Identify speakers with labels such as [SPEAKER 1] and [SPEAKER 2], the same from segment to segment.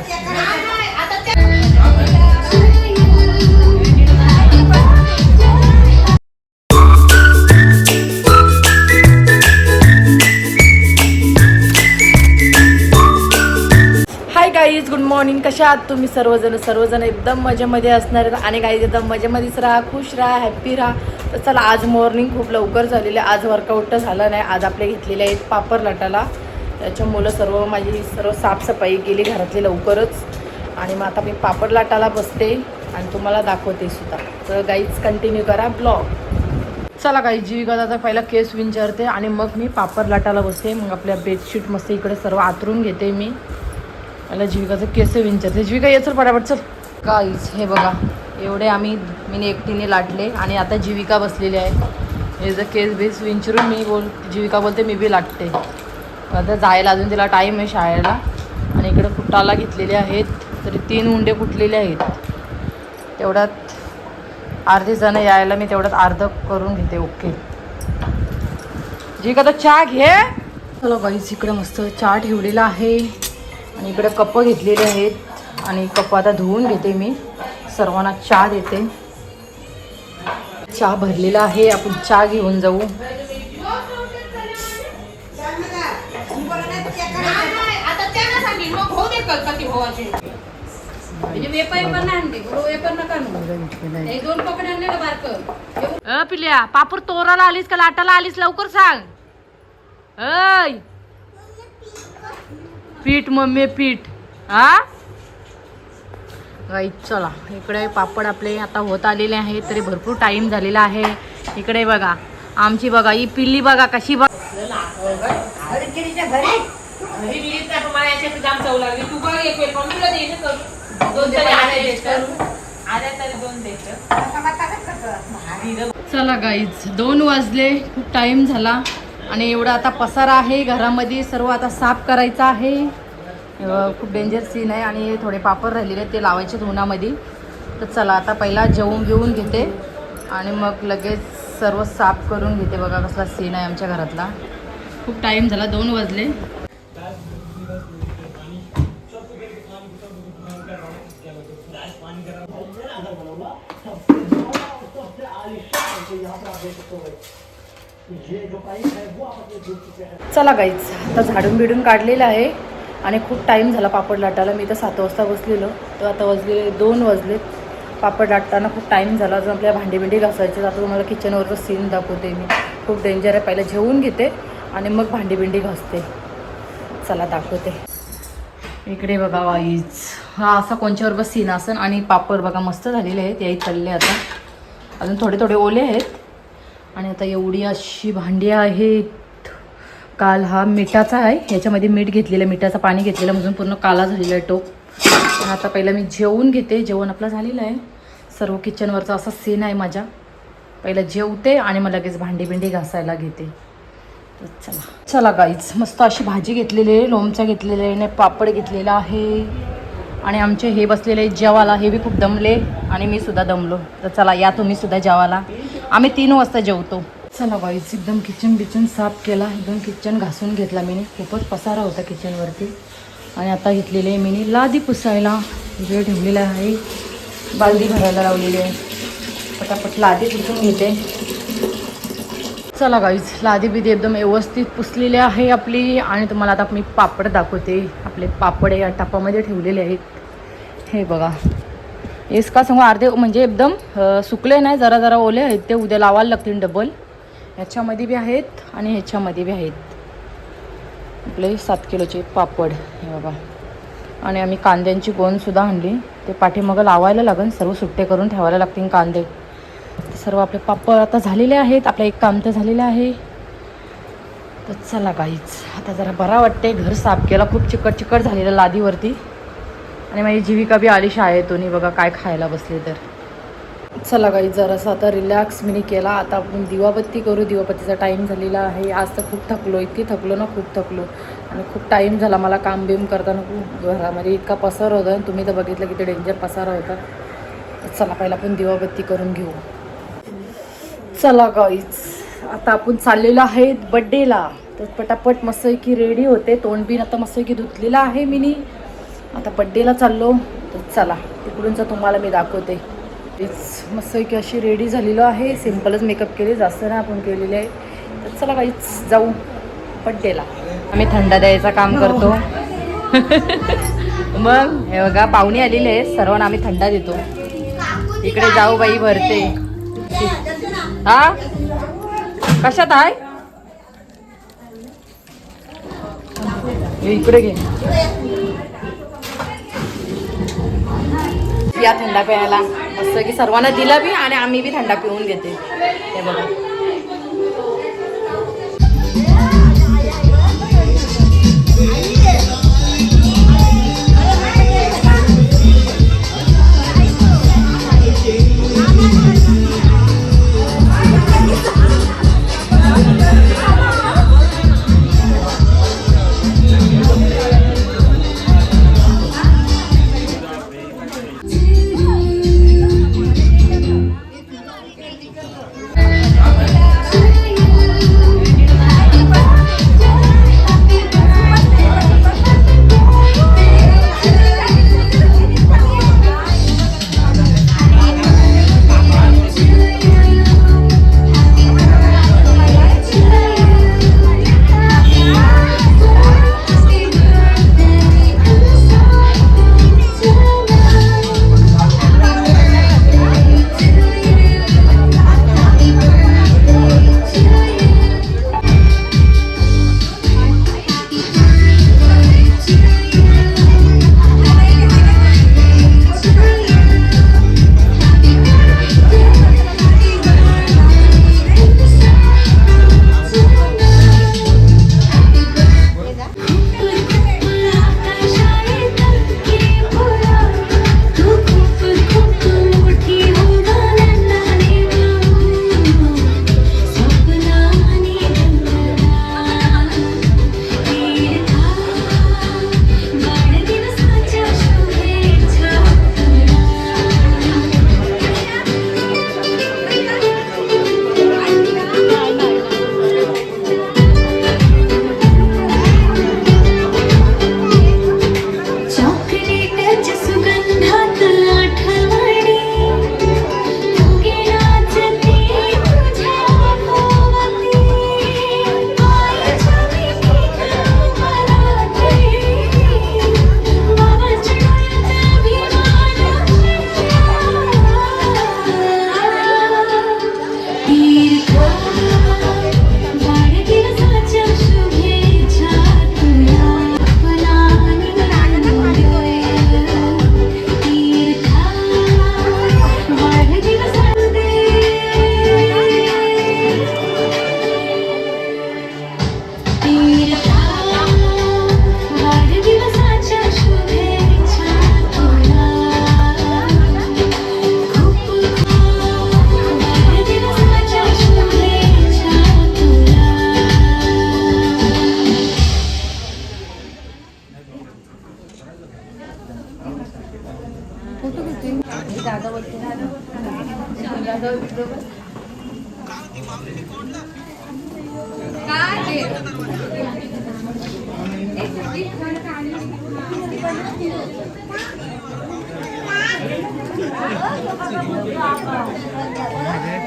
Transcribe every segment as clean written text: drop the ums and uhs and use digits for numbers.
[SPEAKER 1] Hi guys, good morning. कशा आहात तुम्ही सर्वजण एकदम मजेमध्ये असणार आहेत. आणि गाईज एकदम मजेमध्येच राहा, खुश राहा, हॅप्पी राहा. तर चला, आज मॉर्निंग खूप लवकर झालेलं आहे. आज वर्कआउट झालं नाही. आज आपले घेतलेले आहेत पापड लाटाला. त्याच्यामुळं माझी सर्व साफसफाई केली घरातली लवकरच. आणि मग आता मी पापड लाटाला बसते आणि तुम्हाला दाखवते सुद्धा. तर गाईज कंटिन्यू करा ब्लॉग. चला गाईज, जीविका दादा पहिला केस विंचारते आणि मग मी पापड लाटाला बसते. मग आपल्या बेडशीट मस्त इकडे सर्व आतरून घेते मी. मला जीविकाचं केस विंचारते. जीविका ये चल पटापट चल. गाईज हे बघा, एवढे मी एकटीने लाटले आणि आता जीविका बसलेली आहे. हे जर केस बेस विंचरून जीविका बोलते मी बी लाटते. आता जायला अजून तिला टाईम आहे शाळेला. आणि इकडे कुटाला घेतलेले आहेत, तरी 3 उंडे कुटलेले आहेत. तेवढ्यात अर्धे जण यायला मी तेवढ्यात अर्ध करून घेते. ओके जीविका, तर चहा घे. चला गाईज, इकडे मस्त चहा ठेवलेला आहे आणि इकडे कप घेतलेले आहेत. आणि कप आता धुवून घेते मी. सर्वांना चहा देते. चहा भरलेला आहे, आपण चहा घेऊन जाऊ. पिल्या, पापड तोराला आलीस का लाटाला आलीस? लवकर सांग. ऐ पीठ मम्मी पीठ. हा गाईज चला, इकडे पापड आपले आता होत आलेले आहेत. तरी भरपूर टाइम झालेला आहे. इकडे बघा आमची, बघा ही पिल्ली बघा कशी बघ. चला गाईज, 2 वाजले. खूप टाइम झाला आणि एवढा आता पसारा आहे घरामध्ये. सर्व आता साफ करायचं आहे. खूप डेंजर सीन आहे. आणि थोडे पापड राहिलेले ते लावायचे उन्हामध्ये. तर चला, आता पहिला जेवून घेऊन घेते आणि मग लगेच सर्व साफ करून घेते. बघा कसला सीन आहे आमच्या घरातला. खूप टाईम झाला, 2 वाजले. चला गाईज, आता झाडून बिडून काढलेलं आहे आणि खूप टाईम झाला पापड लाटायला. मी तर 7 वाजता बसलेलो, तर आता वाजले 2 वाजले. पापड लाटताना खूप टाईम झाला. अजून आपल्या भांडी घासायचे. आता तुम्हाला किचनवरचं सीन दाखवते मी. खूप डेंजर आहे. पहिला जेवून घेते आणि मग भांडी घासते. चला दाखवते. इकडे बघा गाईज, हा असा कोणच्यावर सीन असन. आणि पापड बघा मस्त झालेले आहेत. याही चालले आता. अजून थोडे ओले आहेत. आणि आता एवढी अशी भांडी आहेत. काल हा मिठाचा आहे, ह्याच्यामध्ये मीठ घेतलेलं, मिठाचं पाणी घेतलेलं, म्हणून पूर्ण काला झालेला आहे टोप. आणि आता पहिला मी जेवून घेते. जेवण आपलं झालेलं आहे. सर्व किचनवरचा असा सीन आहे माझ्या. पहिला जेवते आणि मग लगेच भांडी घासायला घेते. चला गाईज, मस्त अशी भाजी घेतलेली आहे, लोणचं घेतलेलं आहे, पापड घेतलेला आहे. आणि आमचे हे बसलेले आहेत जेवायला. हे बी खूप दमले आणि मी सुद्धा दमलो. तर चला या तुम्ही सुद्धा जेवायला. आम्ही 3 वाजता जेवतो. चला गाईज, एकदम किचन साफ केला. एकदम किचन घासून घेतला मी. खूपच पसारा होता किचनवरती. आणि आता घेतलेले आहे मी लादी पुसायला. वेळ ठेवलेला आहे. बालदी भरायला लावलेली आहे. पटापट लादी पुसून घेते. चला गाईज, लादी बिदी एकदम व्यवस्थित पुसलेली आहे आपली. आणि तुम्हाला आता मी पापड दाखवते. आपले पापड या टपामध्ये ठेवलेले आहेत. हे बघा, हेच का सांगू, अर्धे म्हणजे एकदम सुकले नाही, जरा ओले आहेत. ते उद्या लावायला लागतील डबल. ह्याच्यामध्ये बी आहेत आणि ह्याच्यामध्ये बी आहेत. आपले 7 किलोचे पापड हे बघा. आणि आम्ही कांद्यांची गोणसुद्धा आणली. ते पाठीमागं लावायला लागेल. सर्व सुट्टे करून ठेवायला लागतील कांदे. सर्व आपले पापड आता झालेले आहेत. आपलं एक काम तर झालेलं आहे. तर चला गाईज, आता जरा बरा वाटते. घर साफ केला. खूप चिकट झालेलं लादीवरती. आणि माझी जीविका बी आली शाळेतून. बघा काय खायला बसले. तर चला गाईज, जरासा आता रिलॅक्स मी केला. आता आपण दिवाबत्ती करू. दिवाबत्तीचा टाईम झालेला आहे. आज तर खूप थकलो, इतकी थकलो ना, खूप थकलो. आणि खूप टाईम झाला मला काम बिम करताना. खूप घरामध्ये इतका पसार होता. तुम्ही तर बघितलं किती डेंजर पसारा होता. चला पहिला आपण दिवाबत्ती करून घेऊ. चला गाईज, आता आपण चाललेलो आहे बड्डेला. तर पटापट मस्तपैकी रेडी होते. तोंड बिन आता मस्तपैकी धुतलेला आहे मी. आता बड्डेला चाललो तर चला तिकडूनच तुम्हाला मी दाखवते. तेच मस्त की अशी रेडी झालेलो आहे. सिम्पलच मेकअप केले, जास्त ना आपण केलेले आहे. तर चला काहीच जाऊ बड्डेला. आम्ही थंडा द्यायचं काम करतो. मग हे बघा पाहुणे आलेले आहे, सर्वांना आम्ही थंडा देतो. इकडे जाऊ बाई भरते. हा कशात आहे? इकडे घे या थंडा प्यायला. मस्त की सर्वांना दिला बी आणि आम्ही बी थंडा पिऊन घेते. हे बघा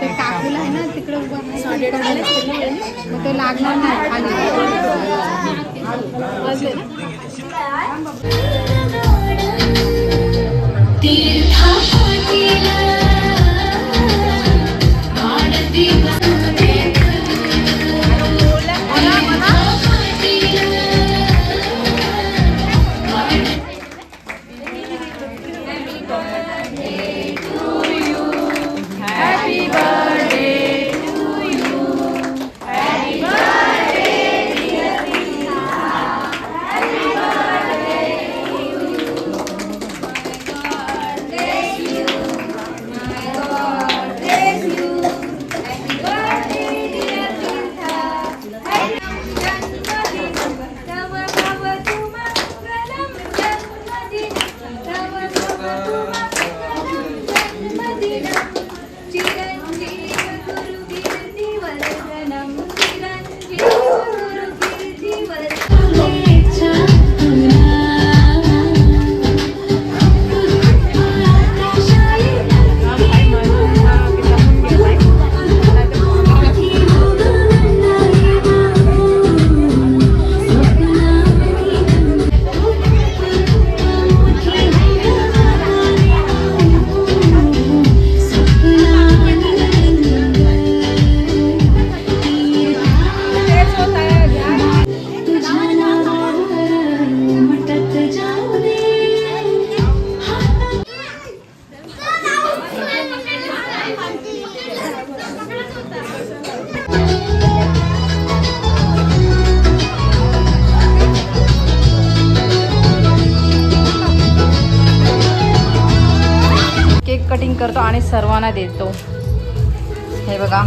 [SPEAKER 2] ते टाकलेलं आहे ना तिकडे मग ते लागणार नाही
[SPEAKER 1] करतो आणि सर्वांना देतो. हे बघा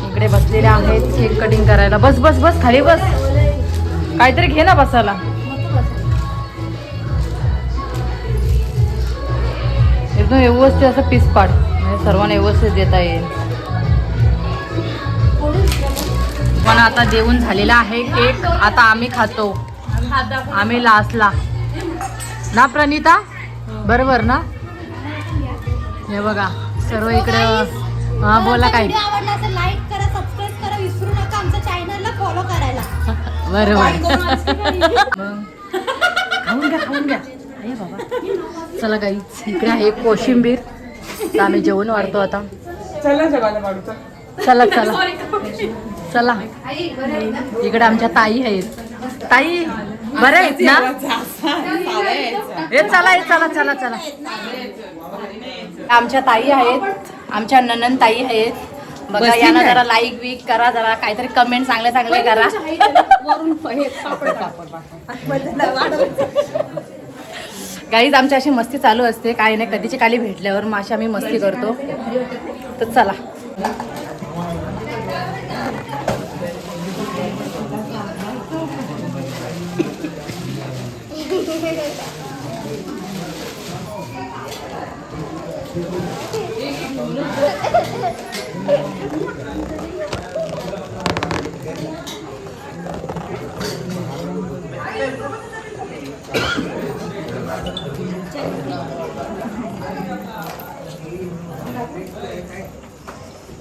[SPEAKER 1] इकडे बसलेले आहेत केक कटिंग करायला. बस बस बस खाली बस, काहीतरी घे ना बसायला. एकदम व्यवस्थित असं पीस पाड म्हणजे सर्वांना व्यवस्थित देता येईल. पण आता देऊन झालेला आहे केक. आता आम्ही खातो, आम्ही लास्टला ना प्रणिता, बरोबर ना? हे बघा सर्व इकडं. हा बोला काय.
[SPEAKER 2] आवडला असेल लाईक करा, सबस्क्राईब करा, विसरू नका आमच्या चॅनलला फॉलो करायला.
[SPEAKER 1] बरोबर. खाऊन घ्या खाऊन घ्या. अरे बाबा चला काही इकडे आहे कोशिंबीर. तर आम्ही जेवण वाढतो आता. चला चला चला. इकडे आमच्या ताई आहेत. ताई बरं आहेत ना? हे चला हे चला चला चला. आमच्या ताई आहेत, आमच्या ननन ताई आहेत. बघा यांना जरा लाईक वीक करा, जरा काहीतरी कमेंट चांगले चांगले करा. गाईज आमची अशी मस्ती चालू असते, काही नाही कधीची काली भेटल्यावर मग अशी आम्ही मस्ती करतो. तर चला.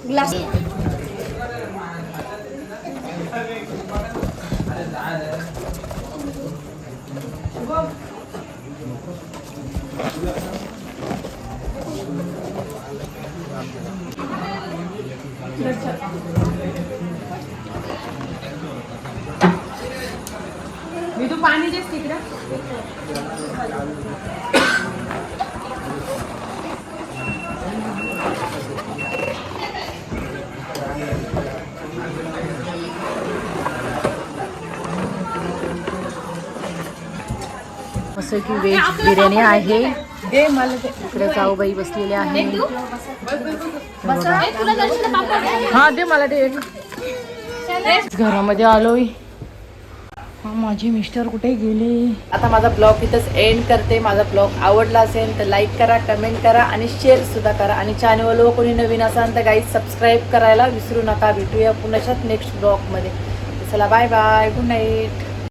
[SPEAKER 2] ग्लास
[SPEAKER 1] मी तू पाणी देस तिकडे. असं की व्हेज बिर्याणी आहे. इकडे जाऊबाई बसलेले आहे. हा दे मला दे. घरामध्ये आलोय. माझे मिस्टर कुठे गेले. आता माझा ब्लॉग इथंच एंड करते. माझा ब्लॉग आवडला असेल तर लाईक करा, कमेंट करा आणि शेअर सुद्धा करा. आणि चॅनलवर कोणी नवीन असाल तर गाईज सबस्क्राईब करायला विसरू नका. भेटूया पुन्हा नेक्स्ट ब्लॉगमध्ये. चला बाय बाय, गुड नाईट.